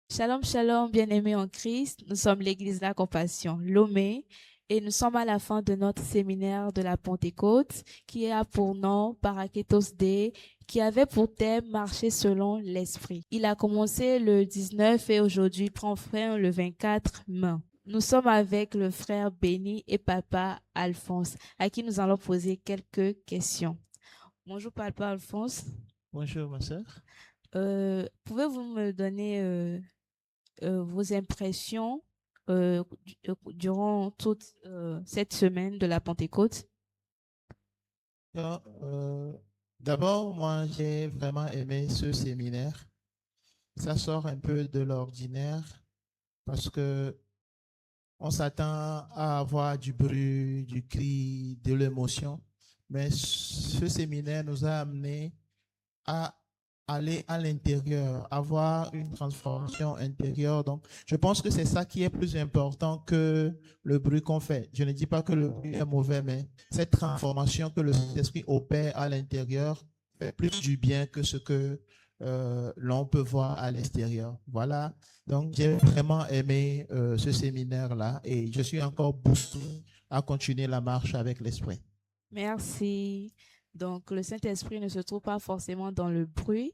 Shalom, shalom, bien-aimés en Christ. Nous sommes l'Église de la Compassion, Lomé, et nous sommes à la fin de notre séminaire de la Pentecôte, qui a pour nom Paraketos Dei, qui avait pour thème marcher selon l'Esprit. Il a commencé le 19 et aujourd'hui prend fin le 24 mai. Nous sommes avec le frère Béni et papa Alphonse, à qui nous allons poser quelques questions. Bonjour papa Alphonse. Bonjour, ma sœur. Pouvez-vous me donner vos impressions durant toute cette semaine de la Pentecôte? Alors, d'abord, moi, j'ai vraiment aimé ce séminaire. Ça sort un peu de l'ordinaire parce que on s'attend à avoir du bruit, du cri, de l'émotion. Mais ce séminaire nous a amené à aller à l'intérieur, avoir une transformation intérieure. Donc, je pense que c'est ça qui est plus important que le bruit qu'on fait. Je ne dis pas que le bruit est mauvais, mais cette transformation que le Saint-Esprit opère à l'intérieur fait plus du bien que ce que l'on peut voir à l'extérieur. Voilà. Donc, j'ai vraiment aimé ce séminaire-là et je suis encore boosté à continuer la marche avec l'Esprit. Merci. Donc, le Saint-Esprit ne se trouve pas forcément dans le bruit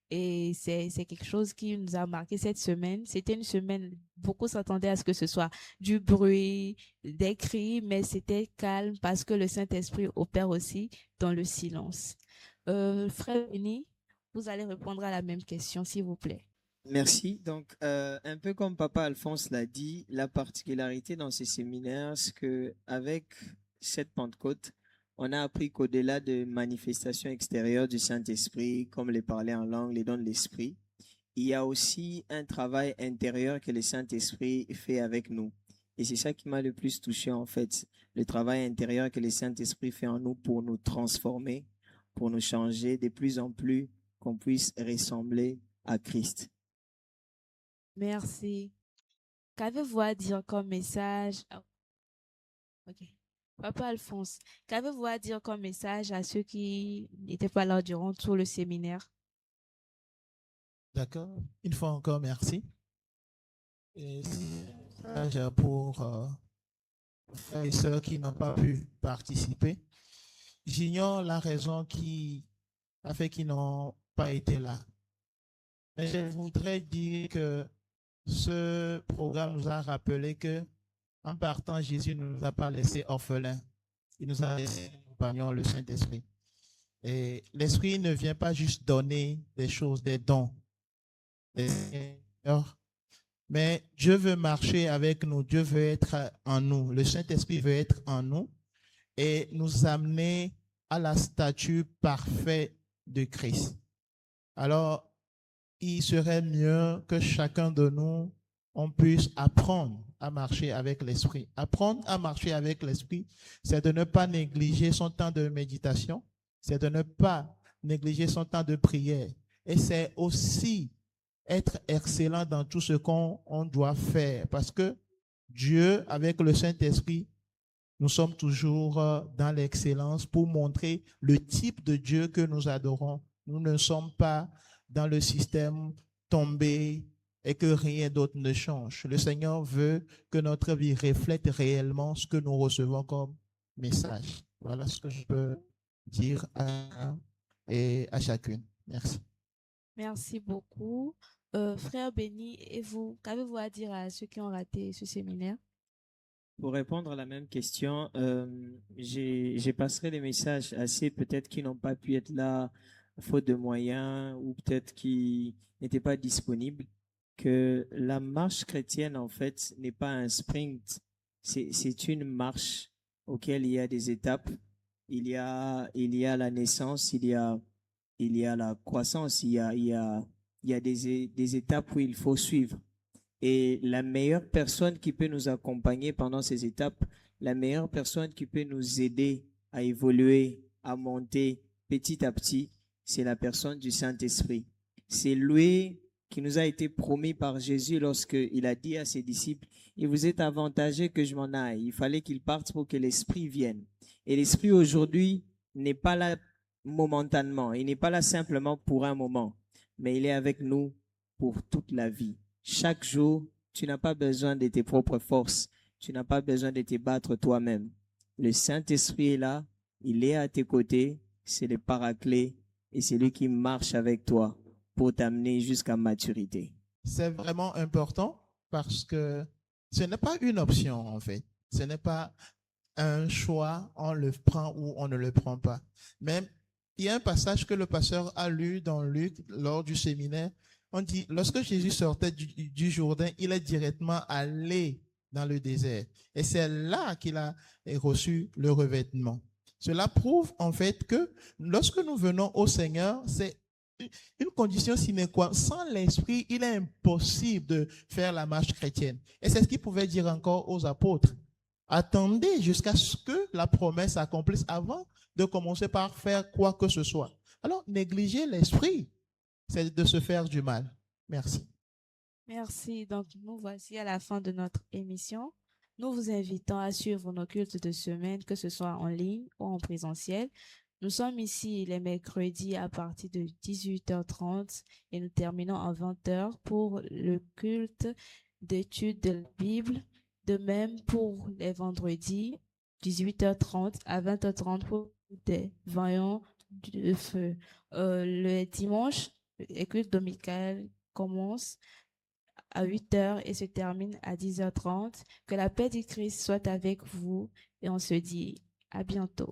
et c'est quelque chose qui nous a marqué cette semaine. C'était une semaine, beaucoup s'attendaient à ce que ce soit du bruit, des cris, mais c'était calme parce que le Saint-Esprit opère aussi dans le silence. Frère Béni, vous allez répondre à la même question, s'il vous plaît. Merci. Donc, un peu comme Papa Alphonse l'a dit, la particularité dans ces séminaires, c'est que avec cette Pentecôte, on a appris qu'au-delà de manifestations extérieures du Saint-Esprit, comme les parler en langue, les dons de l'Esprit, il y a aussi un travail intérieur que le Saint-Esprit fait avec nous. Et c'est ça qui m'a le plus touché en fait, le travail intérieur que le Saint-Esprit fait en nous pour nous transformer, pour nous changer de plus en plus, qu'on puisse ressembler à Christ. Merci. Qu'avez-vous à dire comme message? Ok. Papa Alphonse, qu'avez-vous à dire comme message à ceux qui n'étaient pas là durant tout le séminaire? D'accord. Une fois encore, merci. Et c'est pour frères et sœurs qui n'ont pas pu participer. J'ignore la raison qui a fait qu'ils n'ont pas été là. Mais je voudrais dire que ce programme nous a rappelé que, en partant, Jésus ne nous a pas laissés orphelins. Il nous a laissé un compagnon, le Saint-Esprit. Et l'Esprit ne vient pas juste donner des choses, des dons. Mais Dieu veut marcher avec nous. Dieu veut être en nous. Le Saint-Esprit veut être en nous et nous amener à la statue parfaite de Christ. Alors, il serait mieux que chacun de nous, on puisse apprendre à marcher avec l'Esprit. Apprendre à marcher avec l'Esprit, c'est de ne pas négliger son temps de méditation, c'est de ne pas négliger son temps de prière. Et c'est aussi être excellent dans tout ce qu'on doit faire. Parce que Dieu, avec le Saint-Esprit, nous sommes toujours dans l'excellence pour montrer le type de Dieu que nous adorons. Nous ne sommes pas dans le système tombé et que rien d'autre ne change. Le Seigneur veut que notre vie reflète réellement ce que nous recevons comme message. Voilà ce que je peux dire à, et à chacune. Merci. Merci beaucoup. Frère Béni, et vous, qu'avez-vous à dire à ceux qui ont raté ce séminaire? Pour répondre à la même question, j'ai passerai des messages à ceux peut-être qui n'ont pas pu être là faute de moyens ou peut-être qui n'étaient pas disponibles, que la marche chrétienne, en fait, n'est pas un sprint, c'est une marche auquel il y a des étapes. Il y a la naissance, il y a la croissance, il y a des étapes où il faut suivre. Et la meilleure personne qui peut nous accompagner pendant ces étapes, la meilleure personne qui peut nous aider à évoluer, à monter petit à petit, c'est la personne du Saint-Esprit. C'est lui qui nous a été promis par Jésus lorsqu'il a dit à ses disciples, il vous est avantageux que je m'en aille. Il fallait qu'il parte pour que l'Esprit vienne. Et l'Esprit aujourd'hui n'est pas là momentanément. Il n'est pas là simplement pour un moment, mais il est avec nous pour toute la vie. chaque jour, tu n'as pas besoin de tes propres forces. Tu n'as pas besoin de te battre toi-même. Le Saint-Esprit est là, il est à tes côtés, c'est le paraclet et c'est lui qui marche avec toi pour t'amener jusqu'à maturité. C'est vraiment important parce que ce n'est pas une option en fait. Ce n'est pas un choix, on le prend ou on ne le prend pas. Même, il y a un passage que le pasteur a lu dans Luc lors du séminaire. On dit, lorsque Jésus sortait du Jourdain, il est directement allé dans le désert. Et c'est là qu'il a reçu le revêtement. Cela prouve en fait que lorsque nous venons au Seigneur, c'est une condition sine qua non. Sans l'Esprit, il est impossible de faire la marche chrétienne. Et c'est ce qu'il pouvait dire encore aux apôtres. Attendez jusqu'à ce que la promesse s'accomplisse avant de commencer par faire quoi que ce soit. Alors, négliger l'Esprit, c'est de se faire du mal. Merci. Merci. Donc, nous voici à la fin de notre émission. Nous vous invitons à suivre nos cultes de semaine, que ce soit en ligne ou en présentiel. Nous sommes ici les mercredis à partir de 18h30 et nous terminons à 20h pour le culte d'étude de la Bible. De même pour les vendredis, 18h30 à 20h30 pour des voyants de feu. Le dimanche, les cultes dominicales commencent à 8h et se termine à 10h30. Que la paix du Christ soit avec vous et on se dit à bientôt.